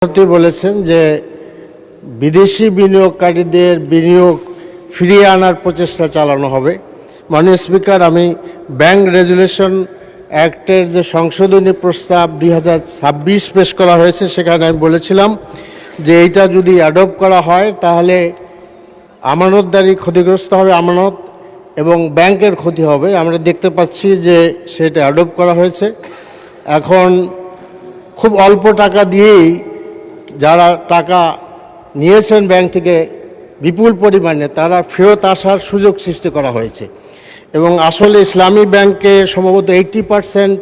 সত্যি বলেছেন যে বিদেশি বিনিয়োগকারীদের বিনিয়োগ ফিরিয়ে আনার প্রচেষ্টা চালানো হবে। মাননীয় স্পিকার, আমি ব্যাংক রেগুলেশন অ্যাক্টের যে সংশোধনী প্রস্তাব 2026 পেশ করা হয়েছে, সেখানে আমি বলেছিলাম যে এইটা যদি অ্যাডপ্ট করা হয় তাহলে আমানতদারি ক্ষতিগ্রস্ত হবে, আমানত এবং ব্যাংকের ক্ষতি হবে। আমরা দেখতে পাচ্ছি যে সেটা অ্যাডপ্ট করা হয়েছে। এখন খুব অল্প টাকা দিয়েই যারা টাকা নিয়েছেন ব্যাংক থেকে বিপুল পরিমাণে, তারা ফেরত আসার সুযোগ সৃষ্টি করা হয়েছে। এবং আসলে ইসলামী ব্যাংকে সম্ভবত 80%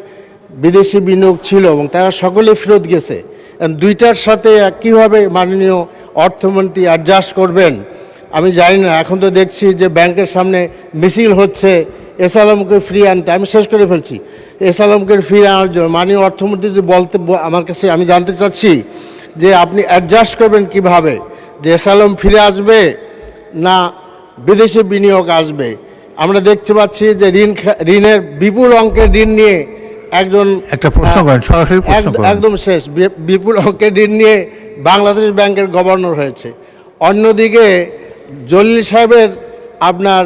বিদেশি বিনিয়োগ ছিল এবং তারা সকলে ফেরত গেছে। দুইটার সাথে কীভাবে মাননীয় অর্থমন্ত্রী অ্যাডজাস্ট করবেন আমি জানি না। এখন তো দেখছি যে ব্যাংকের সামনে মিছিল হচ্ছে এস আলমকে ফিরিয়ে আনতে। আমি শেষ করে ফেলছি। এস আলমকে ফিরিয়ে আনার জন্য মাননীয় অর্থমন্ত্রী যদি বলতে, আমার কাছে, আমি জানতে চাচ্ছি যে আপনি অ্যাডজাস্ট করবেন কিভাবে, যে এস আলম ফিরে আসবে না বিদেশি বিনিয়োগ আসবে। আমরা দেখতে পাচ্ছি যে ঋণের বিপুল অঙ্কের ঋণ নিয়ে একটা প্রশ্ন করেন, সরাসরি প্রশ্ন করেন। একদম শেষ, বিপুল অঙ্কের ঋণ নিয়ে বাংলাদেশ ব্যাংকের গভর্নর হয়েছে। অন্যদিকে জলিল সাহেবের আপনার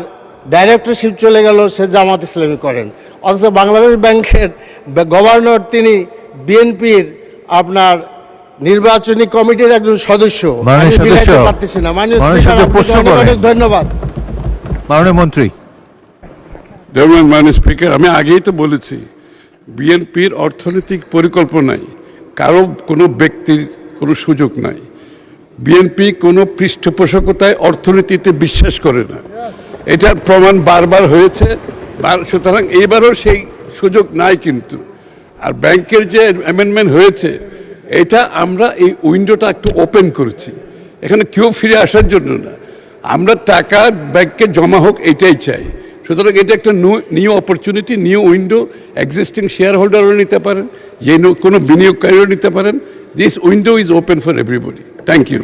ডাইরেক্টরশিপ চলে গেল, সে জামাত ইসলামী করেন, অথচ বাংলাদেশ ব্যাংকের গভর্নর তিনি বিএনপির আপনার নির্বাচনী কমিটির একজন সদস্য। পারতেছি না। মাননীয় ধন্যবাদ। মাননীয় মন্ত্রী। মাননীয় স্পিকার, আমি আগেই তো বলেছি বিএনপির অর্থনৈতিক পরিকল্পনায় কোনো ব্যক্তির কোনো সুযোগ নাই। বিএনপি কোনো পৃষ্ঠপোষকতায় অর্থনীতিতে বিশ্বাস করে না, এটার প্রমাণ বারবার হয়েছে। সুতরাং এইবারও সেই সুযোগ নাই। কিন্তু আর ব্যাংকের যে অ্যামেন্ডমেন্ট হয়েছে, এটা আমরা এই উইন্ডোটা একটু ওপেন করেছি। এখানে কেউ ফিরে আসার জন্য না, আমরা টাকা ব্যাংকে জমা হোক এটাই চাই। সুতরাং এটা একটা new opportunity, new window. Existing share হোল্ডারও নিতে পারেন, যে কোনো বিনিয়োগকারীও নিতে পারেন। This window is open for everybody. Thank you.